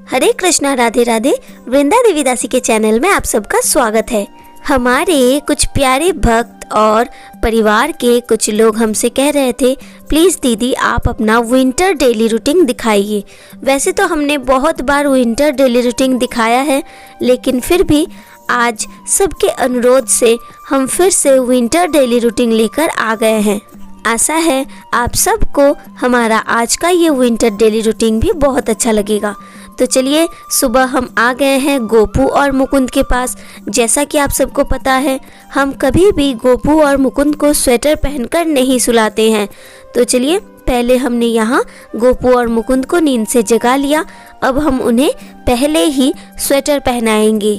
हरे कृष्णा, राधे राधे। वृंदा देवी दासी के चैनल में आप सबका स्वागत है। हमारे कुछ प्यारे भक्त और परिवार के कुछ लोग हमसे कह रहे थे, प्लीज़ दीदी आप अपना विंटर डेली रूटीन दिखाइए। वैसे तो हमने बहुत बार विंटर डेली रूटीन दिखाया है, लेकिन फिर भी आज सबके अनुरोध से हम फिर से विंटर डेली रूटीन लेकर आ गए हैं। आशा है आप सबको हमारा आज का ये विंटर डेली रूटीन भी बहुत अच्छा लगेगा। तो चलिए, सुबह हम आ गए हैं गोपू और मुकुंद के पास। जैसा कि आप सबको पता है, हम कभी भी गोपू और मुकुंद को स्वेटर पहनकर नहीं सुलाते हैं। तो चलिए, पहले हमने यहाँ गोपू और मुकुंद को नींद से जगा लिया। अब हम उन्हें पहले ही स्वेटर पहनाएंगे,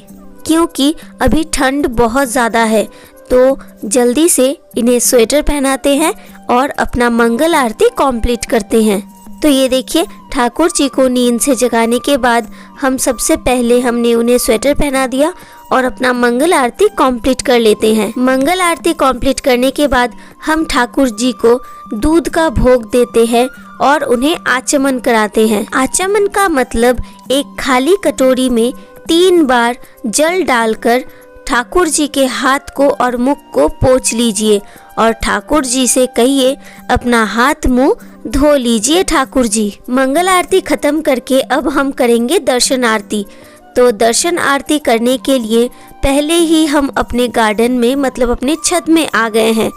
क्योंकि अभी ठंड बहुत ज़्यादा है। तो जल्दी से इन्हें स्वेटर पहनाते हैं और अपना मंगल आरती कंप्लीट करते हैं। तो ये देखिए, ठाकुर जी को नींद से जगाने के बाद हम सबसे पहले हमने उन्हें स्वेटर पहना दिया और अपना मंगल आरती कंप्लीट कर लेते हैं। मंगल आरती कंप्लीट करने के बाद हम ठाकुर जी को दूध का भोग देते हैं और उन्हें आचमन कराते हैं। आचमन का मतलब एक खाली कटोरी में 3 बार जल डालकर ठाकुर जी के हाथ को और मुख को पोंछ लीजिए और ठाकुर जी से कहिए, अपना हाथ मुंह धो लीजिए ठाकुर जी। मंगल आरती खत्म करके अब हम करेंगे दर्शन आरती। तो दर्शन आरती करने के लिए पहले ही हम अपने गार्डन में, मतलब अपने छत में आ गए हैं।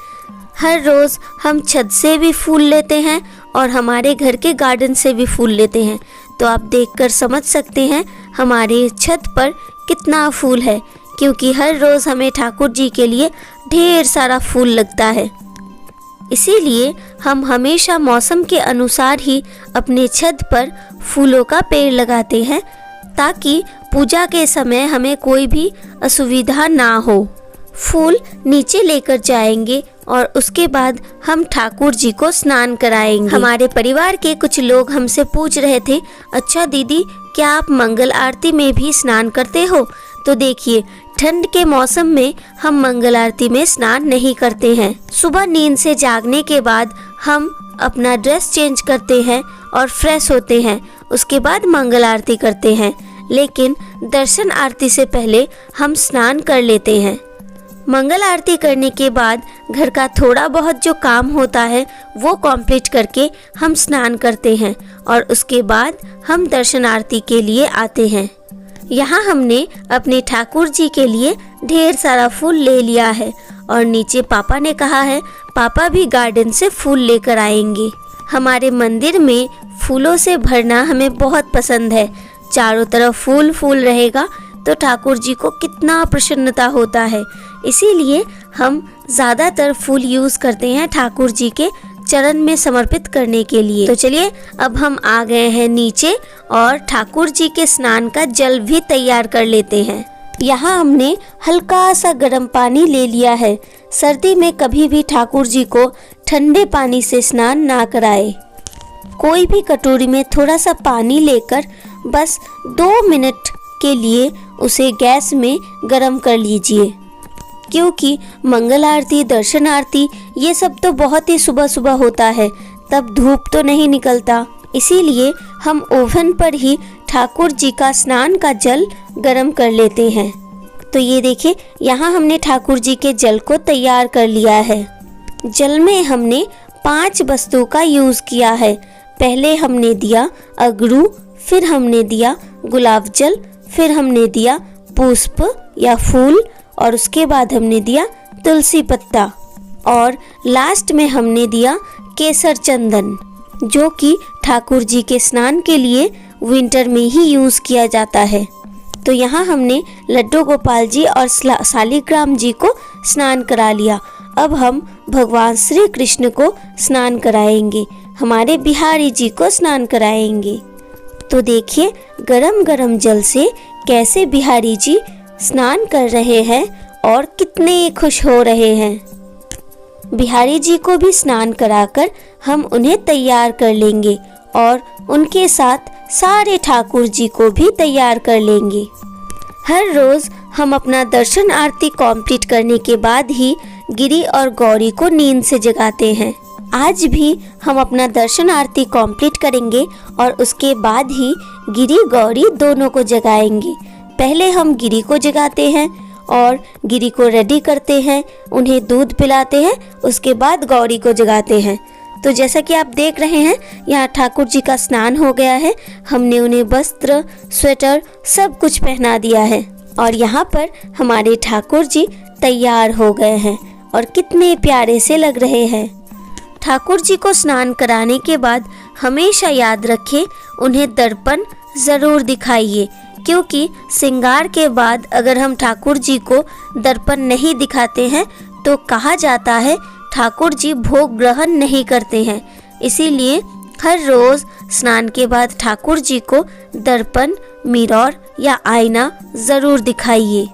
हर रोज़ हम छत से भी फूल लेते हैं और हमारे घर के गार्डन से भी फूल लेते हैं। तो आप देखकर समझ सकते हैं हमारे छत पर कितना फूल है, क्योंकि हर रोज़ हमें ठाकुर जी के लिए ढेर सारा फूल लगता है। इसीलिए हम हमेशा मौसम के अनुसार ही अपने छत पर फूलों का पेड़ लगाते हैं, ताकि पूजा के समय हमें कोई भी असुविधा ना हो। फूल नीचे लेकर जाएंगे और उसके बाद हम ठाकुर जी को स्नान कराएंगे। हमारे परिवार के कुछ लोग हमसे पूछ रहे थे, अच्छा दीदी क्या आप मंगल आरती में भी स्नान करते हो? तो देखिए, ठंड के मौसम में हम मंगल आरती में स्नान नहीं करते हैं। सुबह नींद से जागने के बाद हम अपना ड्रेस चेंज करते हैं और फ्रेश होते हैं, उसके बाद मंगल आरती करते हैं। लेकिन दर्शन आरती से पहले हम स्नान कर लेते हैं। मंगल आरती करने के बाद घर का थोड़ा बहुत जो काम होता है वो कंप्लीट करके हम स्नान करते हैं और उसके बाद हम दर्शन आरती के लिए आते हैं। यहाँ हमने अपने ठाकुर जी के लिए ढेर सारा फूल ले लिया है और नीचे पापा ने कहा है पापा भी गार्डन से फूल लेकर आएंगे। हमारे मंदिर में फूलों से भरना हमें बहुत पसंद है। चारों तरफ फूल फूल रहेगा तो ठाकुर जी को कितना प्रसन्नता होता है। इसीलिए हम ज़्यादातर फूल यूज़ करते हैं ठाकुर जी के चरण में समर्पित करने के लिए। तो चलिए, अब हम आ गए हैं नीचे और ठाकुर जी के स्नान का जल भी तैयार कर लेते हैं। यहाँ हमने हल्का सा गर्म पानी ले लिया है। सर्दी में कभी भी ठाकुर जी को ठंडे पानी से स्नान ना कराए। कोई भी कटोरी में थोड़ा सा पानी लेकर बस 2 मिनट के लिए उसे गैस में गर्म कर लीजिए, क्योंकि मंगल आरती, दर्शन आरती ये सब तो बहुत ही सुबह सुबह होता है, तब धूप तो नहीं निकलता। इसीलिए हम ओवन पर ही ठाकुर जी का स्नान का जल गर्म कर लेते हैं। तो ये देखिए, यहाँ हमने ठाकुर जी के जल को तैयार कर लिया है। जल में हमने 5 वस्तु का यूज़ किया है। पहले हमने दिया अगरू, फिर हमने दिया गुलाब जल, फिर हमने दिया पुष्प या फूल और उसके बाद हमने दिया तुलसी पत्ता और लास्ट में हमने दिया केसर चंदन, जो कि ठाकुर जी के स्नान के लिए विंटर में ही यूज़ किया जाता है। तो यहाँ हमने लड्डू गोपाल जी और शालिग्राम जी को स्नान करा लिया। अब हम भगवान श्री कृष्ण को स्नान कराएंगे, हमारे बिहारी जी को स्नान कराएंगे। तो देखिए, गरम गरम जल से कैसे बिहारी जी स्नान कर रहे हैं और कितने खुश हो रहे हैं। बिहारी जी को भी स्नान कराकर हम उन्हें तैयार कर लेंगे और उनके साथ सारे ठाकुर जी को भी तैयार कर लेंगे। हर रोज़ हम अपना दर्शन आरती कंप्लीट करने के बाद ही गिरी और गौरी को नींद से जगाते हैं। आज भी हम अपना दर्शन आरती कंप्लीट करेंगे और उसके बाद ही गिरी गौरी दोनों को जगाएंगे। पहले हम गिरी को जगाते हैं और गिरी को रेडी करते हैं, उन्हें दूध पिलाते हैं, उसके बाद गौरी को जगाते हैं। तो जैसा कि आप देख रहे हैं यहाँ ठाकुर जी का स्नान हो गया है। हमने उन्हें वस्त्र, स्वेटर सब कुछ पहना दिया है और यहाँ पर हमारे ठाकुर जी तैयार हो गए हैं और कितने प्यारे से लग रहे हैं। ठाकुर जी को स्नान कराने के बाद हमेशा याद रखें, उन्हें दर्पण ज़रूर दिखाइए, क्योंकि श्रृंगार के बाद अगर हम ठाकुर जी को दर्पण नहीं दिखाते हैं तो कहा जाता है ठाकुर जी भोग ग्रहण नहीं करते हैं। इसीलिए हर रोज़ स्नान के बाद ठाकुर जी को दर्पण, मिरर या आईना ज़रूर दिखाइए।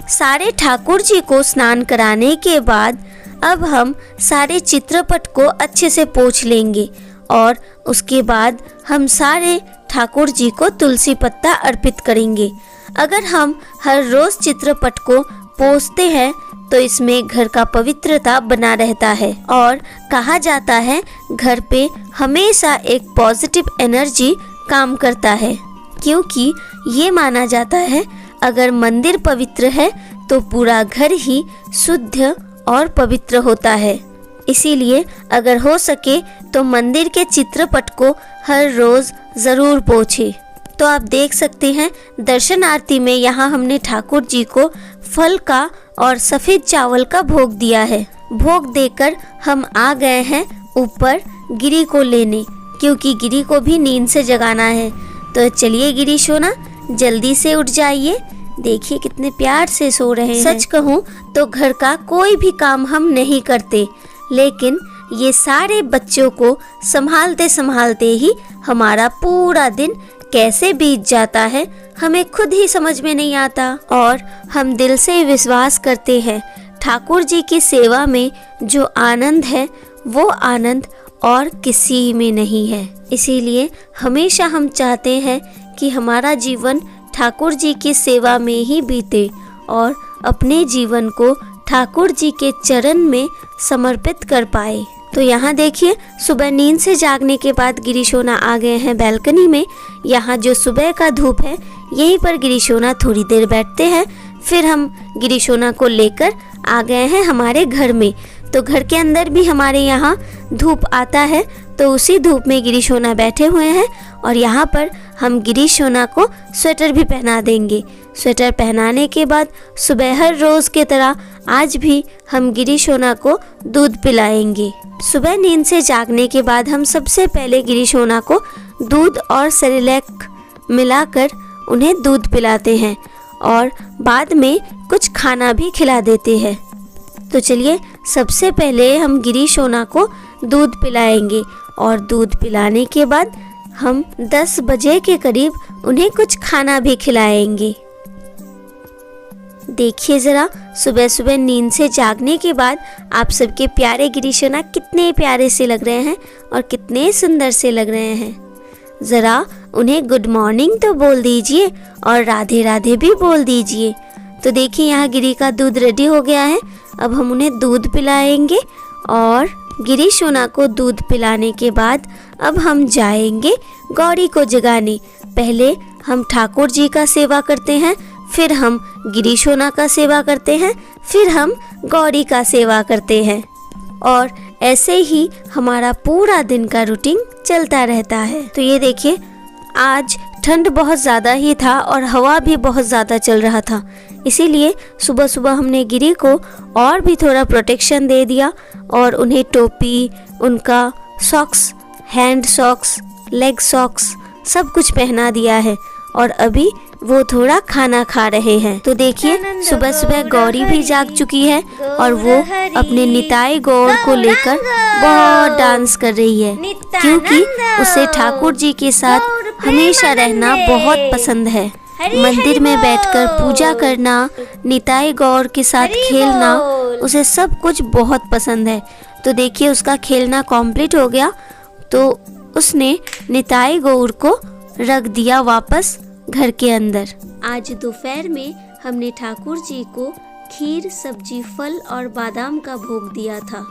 सारे ठाकुर जी को स्नान कराने के बाद अब हम सारे चित्रपट को अच्छे से पोंछ लेंगे और उसके बाद हम सारे ठाकुर जी को तुलसी पत्ता अर्पित करेंगे। अगर हम हर रोज़ चित्रपट को पोंछते हैं तो इसमें घर का पवित्रता बना रहता है और कहा जाता है घर पे हमेशा एक पॉजिटिव एनर्जी काम करता है, क्योंकि ये माना जाता है अगर मंदिर पवित्र है तो पूरा घर ही शुद्ध और पवित्र होता है। इसीलिए अगर हो सके तो मंदिर के चित्रपट को हर रोज़ ज़रूर पोंछें। तो आप देख सकते हैं दर्शन आरती में यहाँ हमने ठाकुर जी को फल का और सफ़ेद चावल का भोग दिया है। भोग देकर हम आ गए हैं ऊपर गिरी को लेने, क्योंकि गिरी को भी नींद से जगाना है। तो चलिए गिरी सोना, जल्दी से उठ जाइए। देखिए कितने प्यार से सो रहे हैं। सच कहूँ तो घर का कोई भी काम हम नहीं करते, लेकिन ये सारे बच्चों को संभालते संभालते ही हमारा पूरा दिन कैसे बीत जाता है हमें खुद ही समझ में नहीं आता। और हम दिल से विश्वास करते हैं ठाकुर जी की सेवा में जो आनंद है वो आनंद और किसी में नहीं है। इसीलिए हमेशा हम चाहते हैं कि हमारा जीवन ठाकुर जी की सेवा में ही बीते और अपने जीवन को ठाकुर जी के चरण में समर्पित कर पाए। तो यहाँ देखिए सुबह नींद से जागने के बाद गिरीशोना आ गए हैं बैल्कनी में। यहाँ जो सुबह का धूप है यहीं पर गिरीशोना थोड़ी देर बैठते हैं, फिर हम गिरीशोना को लेकर आ गए हैं हमारे घर में। तो घर के अंदर भी हमारे यहाँ धूप आता है, तो उसी धूप में गिरीशोना बैठे हुए हैं और यहाँ पर हम गिरीशोना को स्वेटर भी पहना देंगे। स्वेटर पहनाने के बाद सुबह हर रोज़ की तरह आज भी हम गिरीशोना को दूध पिलाएंगे। सुबह नींद से जागने के बाद हम सबसे पहले गिरीशोना को दूध और सेरेलैक मिलाकर उन्हें दूध पिलाते हैं और बाद में कुछ खाना भी खिला देते हैं। तो चलिए सबसे पहले हम गिरीशोना को दूध पिलाएंगे और दूध पिलाने के बाद हम 10 बजे के करीब उन्हें कुछ खाना भी खिलाएंगे। देखिए ज़रा सुबह सुबह नींद से जागने के बाद आप सबके प्यारे गिरीशोना कितने प्यारे से लग रहे हैं और कितने सुंदर से लग रहे हैं। ज़रा उन्हें गुड मॉर्निंग तो बोल दीजिए और राधे राधे भी बोल दीजिए। तो देखिए यहाँ गिरी का दूध रेडी हो गया है। अब हम उन्हें दूध पिलाएंगे और गिरीशोना को दूध पिलाने के बाद अब हम जाएंगे गौरी को जगाने। पहले हम ठाकुर जी का सेवा करते हैं, फिर हम गिरीशोना का सेवा करते हैं, फिर हम गौरी का सेवा करते हैं और ऐसे ही हमारा पूरा दिन का रूटीन चलता रहता है। तो ये देखिए आज ठंड बहुत ज़्यादा ही था और हवा भी बहुत ज़्यादा चल रहा था, इसीलिए सुबह सुबह हमने गिरी को और भी थोड़ा प्रोटेक्शन दे दिया और उन्हें टोपी, उनका socks, hand socks, leg socks सब कुछ पहना दिया है और अभी वो थोड़ा खाना खा रहे हैं। तो देखिए सुबह सुबह गौरी भी जाग चुकी है और वो अपने निताई गौर को लेकर बहुत डांस कर रही है, क्योंकि उसे ठाकुर जी के साथ हमेशा रहना बहुत पसंद है। मंदिर में बैठकर पूजा करना, निताई गौर के साथ खेलना, उसे सब कुछ बहुत पसंद है। तो देखिए उसका खेलना कंप्लीट हो गया तो उसने निताई गौर को रख दिया वापस घर के अंदर। आज दोपहर में हमने ठाकुर जी को खीर, सब्जी, फल और बादाम का भोग दिया था।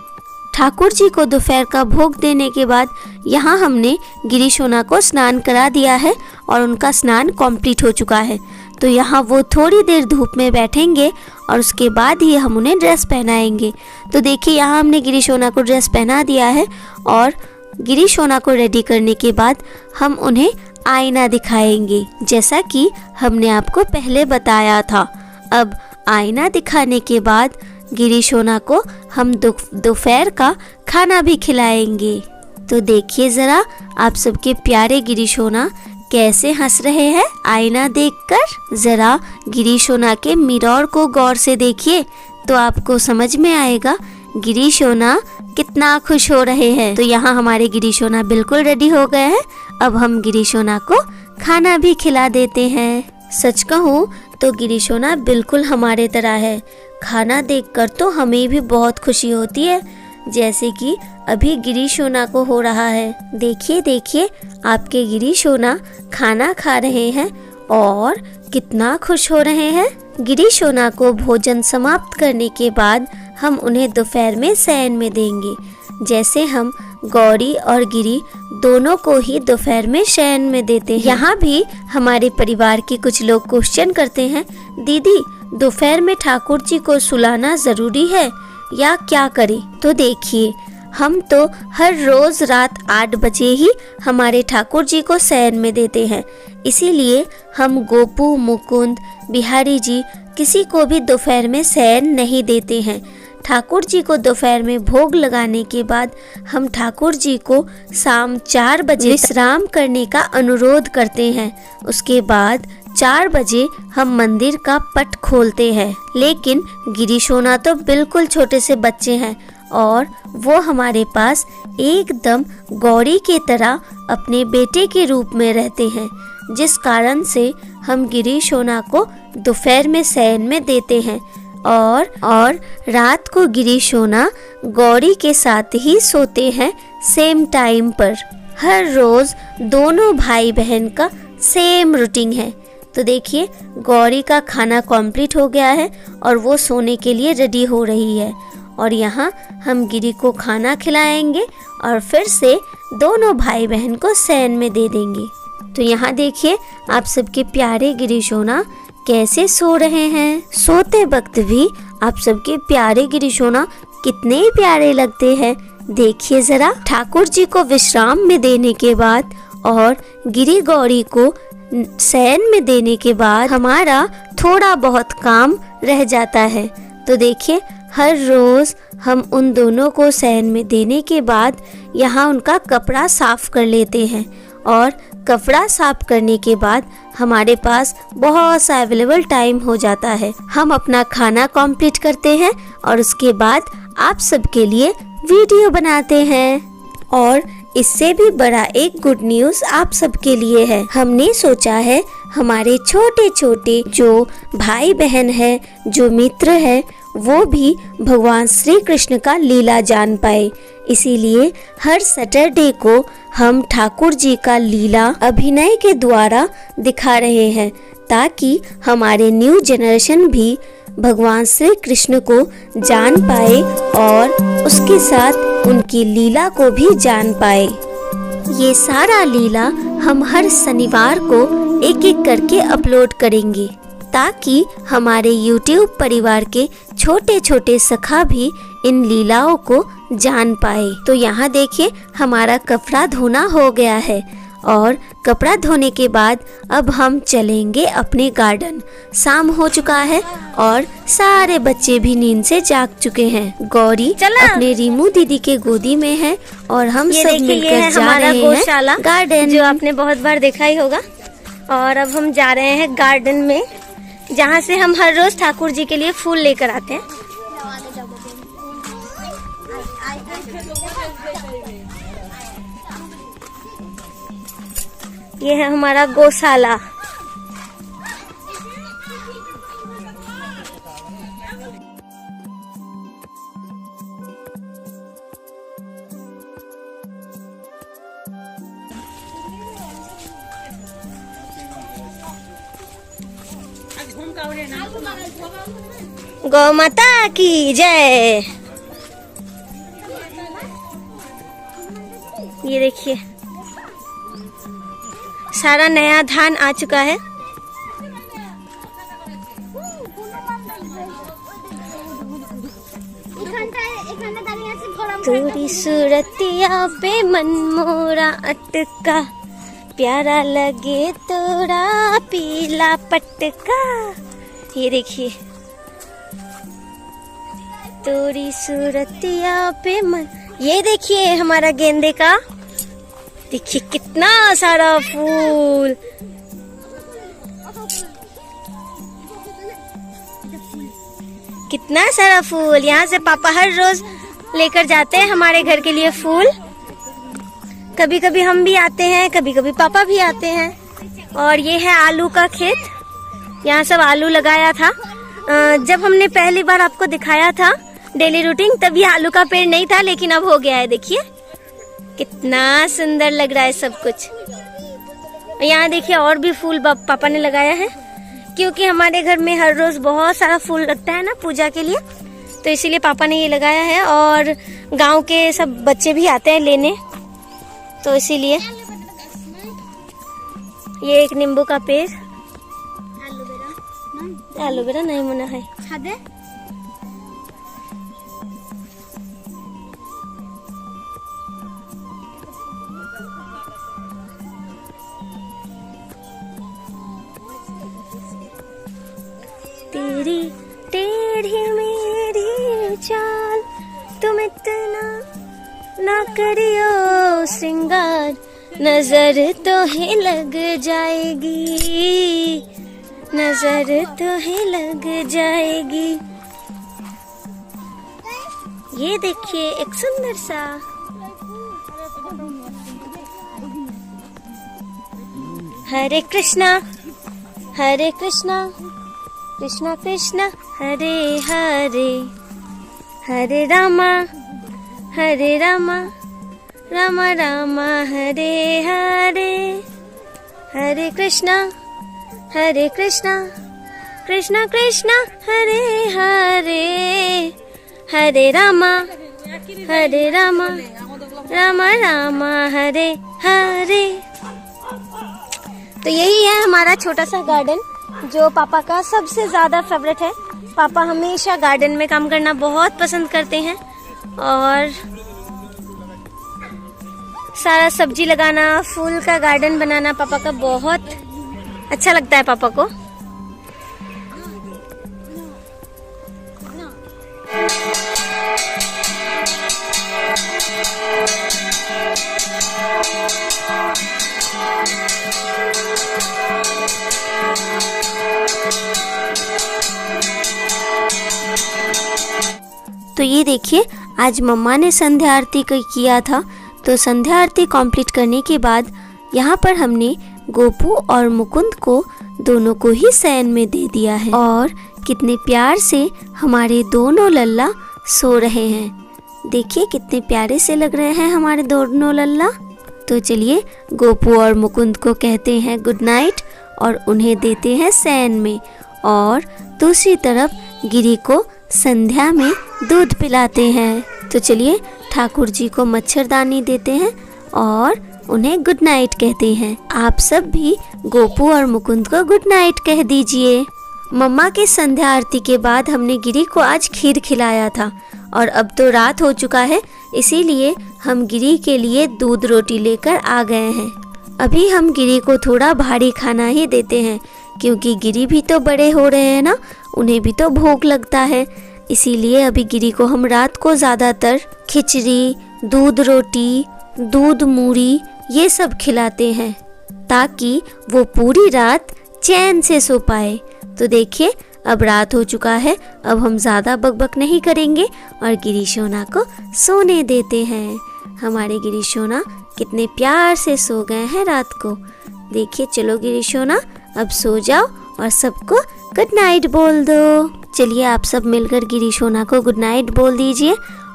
ठाकुर जी को दोपहर का भोग देने के बाद यहाँ हमने गिरी सोना को स्नान करा दिया है और उनका स्नान कंप्लीट हो चुका है। तो यहाँ वो थोड़ी देर धूप में बैठेंगे और उसके बाद ही हम उन्हें ड्रेस पहनाएंगे। तो देखिए यहाँ हमने गिरी सोना को ड्रेस पहना दिया है और गिरी सोना को रेडी करने के बाद हम उन्हें आईना दिखाएंगे, जैसा कि हमने आपको पहले बताया था। अब आईना दिखाने के बाद गिरी सोना को हम दोपहर का खाना भी खिलाएंगे। तो देखिए ज़रा आप सबके प्यारे गिरी सोना कैसे हंस रहे हैं आईना देखकर। ज़रा गिरी सोना के मिरर को गौर से देखिए तो आपको समझ में आएगा गिरी सोना कितना खुश हो रहे हैं। तो यहाँ हमारे गिरी सोना बिल्कुल रेडी हो गए हैं। अब हम गिरी सोना को खाना भी खिला देते हैं। सच कहूँ तो गिरी सोना बिल्कुल हमारे तरह है। खाना देखकर तो हमें भी बहुत खुशी होती है, जैसे कि अभी गिरी सोना को हो रहा है। देखिए देखिए आपके गिरी सोना खाना खा रहे हैं और कितना खुश हो रहे हैं। गिरी सोना को भोजन समाप्त करने के बाद हम उन्हें दोपहर में शयन में देंगे, जैसे हम गौरी और गिरी दोनों को ही दोपहर में शयन में देते हैं। यहाँ भी हमारे परिवार के कुछ लोग क्वेश्चन करते हैं, दीदी दोपहर में ठाकुर जी को सुलाना जरूरी है या क्या करें? तो देखिए हम तो हर रोज रात 8 बजे ही हमारे ठाकुर जी को शयन में देते हैं। इसीलिए हम गोपू, मुकुंद, बिहारी जी किसी को भी दोपहर में शयन नहीं देते हैं। ठाकुर जी को दोपहर में भोग लगाने के बाद हम ठाकुर जी को शाम 4 बजे विश्राम करने का अनुरोध करते हैं। उसके बाद 4 बजे हम मंदिर का पट खोलते हैं। लेकिन गिरी सोना तो बिल्कुल छोटे से बच्चे हैं और वो हमारे पास एकदम गौरी के तरह अपने बेटे के रूप में रहते हैं, जिस कारण से हम गिरी सोना को दोपहर में शयन में देते हैं और रात को गिरी सोना गौरी के साथ ही सोते हैं सेम टाइम पर। हर रोज दोनों भाई बहन का सेम रूटीन है। तो देखिए गौरी का खाना कंप्लीट हो गया है और वो सोने के लिए रेडी हो रही है और यहाँ हम गिरी को खाना खिलाएंगे और फिर से दोनों भाई बहन को शयन में दे देंगे। तो यहाँ देखिए आप सबके प्यारे गिरी सोना कैसे सो रहे हैं। सोते वक्त भी आप सबके प्यारे गिरी सोना कितने प्यारे लगते हैं। देखिए जरा ठाकुर जी को विश्राम में देने के बाद और गिरी गौरी को शयन में देने के बाद हमारा थोड़ा बहुत काम रह जाता है। तो देखिए हर रोज हम उन दोनों को शयन में देने के बाद यहाँ उनका कपड़ा साफ कर लेते हैं और कपड़ा साफ करने के बाद हमारे पास बहुत सा अवेलेबल टाइम हो जाता है। हम अपना खाना कंप्लीट करते हैं और उसके बाद आप सबके लिए वीडियो बनाते हैं। और इससे भी बड़ा एक गुड न्यूज़ आप सबके लिए है। हमने सोचा है हमारे छोटे छोटे जो भाई बहन है, जो मित्र है, वो भी भगवान श्री कृष्ण का लीला जान पाए। इसीलिए हर सैटरडे को हम ठाकुर जी का लीला अभिनय के द्वारा दिखा रहे हैं, ताकि हमारे न्यू जनरेशन भी भगवान श्री कृष्ण को जान पाए और उसके साथ उनकी लीला को भी जान पाए। ये सारा लीला हम हर शनिवार को एक एक करके अपलोड करेंगे, ताकि हमारे YouTube परिवार के छोटे छोटे सखा भी इन लीलाओं को जान पाए। तो यहाँ देखिए हमारा कपड़ा धोना हो गया है और कपड़ा धोने के बाद अब हम चलेंगे अपने गार्डन। शाम हो चुका है और सारे बच्चे भी नींद से जाग चुके हैं। गौरी अपने रीमू दीदी के गोदी में है और हम सब मिलकर जा रहे हैं गार्डन, जो आपने बहुत बार देखा ही होगा। और अब हम जा रहे हैं गार्डन में, जहाँ से हम हर रोज ठाकुर जी के लिए फूल लेकर आते हैं। ये है हमारा गौशाला। गौ माता की जय। ये देखिए सारा नया धान आ चुका है। तोरी सूरतिया पे मन मोरा अटका, प्यारा लगे तोरा पीला पटका। ये देखिए तोरी सूरतिया पे मन। ये देखिए हमारा गेंदे का, देखिए कितना सारा फूल। कितना सारा फूल। यहाँ से पापा हर रोज लेकर जाते हैं हमारे घर के लिए फूल। कभी कभी हम भी आते हैं, कभी कभी पापा भी आते हैं। और ये है आलू का खेत। यहाँ सब आलू लगाया था। जब हमने पहली बार आपको दिखाया था डेली रूटीन, तब ये आलू का पेड़ नहीं था, लेकिन अब हो गया है। देखिए कितना सुंदर लग रहा है सब कुछ। यहाँ देखिए और भी फूल पापा ने लगाया है, क्योंकि हमारे घर में हर रोज बहुत सारा फूल लगता है ना पूजा के लिए, तो इसीलिए पापा ने ये लगाया है। और गांव के सब बच्चे भी आते हैं लेने, तो इसीलिए। ये एक नींबू का पेड़। एलोवेरा नहीं मना है। तेरी टेढ़ी मेरी चाल, तुम इतना ना करियो श्रृंगार, नजर तो ही लग जाएगी, नजर तो ही लग जाएगी। ये देखिए एक सुंदर सा हरे कृष्णा कृष्णा कृष्णा हरे हरे, हरे रामा रामा रामा हरे हरे, हरे कृष्णा कृष्णा कृष्णा हरे हरे, हरे रामा रामा रामा हरे हरे। तो यही है हमारा छोटा सा गार्डन, जो पापा का सबसे ज्यादा फेवरेट है। पापा हमेशा गार्डन में काम करना बहुत पसंद करते हैं, और सारा सब्जी लगाना, फूल का गार्डन बनाना पापा का बहुत अच्छा लगता है पापा को। तो ये देखिए आज मम्मा ने संध्या आरती किया था, तो संध्या आरती कंप्लीट करने के बाद यहाँ पर हमने गोपू और मुकुंद को दोनों को ही शयन में दे दिया है। और कितने प्यार से हमारे दोनों लल्ला सो रहे हैं। देखिए कितने प्यारे से लग रहे हैं हमारे दोनों लल्ला। तो चलिए गोपू और मुकुंद को कहते हैं गुड नाइट और उन्हें देते हैं शयन में। और दूसरी तरफ गिरी को संध्या में दूध पिलाते हैं। तो चलिए ठाकुर जी को मच्छरदानी देते हैं और उन्हें गुड नाइट कहते हैं। आप सब भी गोपू और मुकुंद को गुड नाइट कह दीजिए। मम्मा की संध्या आरती के बाद हमने गिरी को आज खीर खिलाया था, और अब तो रात हो चुका है, इसीलिए हम गिरी के लिए दूध रोटी लेकर आ गए हैं। अभी हम गिरी को थोड़ा भारी खाना ही देते हैं, क्योंकि गिरी भी तो बड़े हो रहे हैं ना, उन्हें भी तो भूख लगता है। इसीलिए अभी गिरी को हम रात को ज़्यादातर खिचड़ी, दूध रोटी, दूध मूढ़ी ये सब खिलाते हैं, ताकि वो पूरी रात चैन से सो पाए। तो देखिए अब रात हो चुका है, अब हम ज़्यादा बकबक नहीं करेंगे और गिरी सोना को सोने देते हैं। हमारे गिरी सोना कितने प्यार से सो गए हैं रात को। देखिए चलो गिरी सोना अब सो जाओ और सबको गुड नाइट बोल दो। चलिए आप सब मिलकर गिरी सोना को गुड नाइट बोल दीजिए।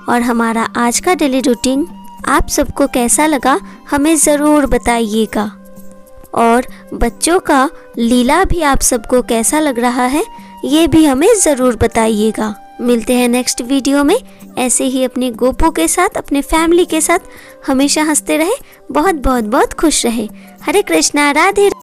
और हमारा आज का डेली रूटीन आप सबको कैसा लगा हमें ज़रूर बताइएगा। और बच्चों का लीला भी आप सबको कैसा लग रहा है ये भी हमें ज़रूर बताइएगा। मिलते हैं नेक्स्ट वीडियो में। ऐसे ही अपने गोपू के साथ, अपने फैमिली के साथ हमेशा हंसते रहे, बहुत बहुत बहुत खुश रहे। हरे कृष्णा, राधे।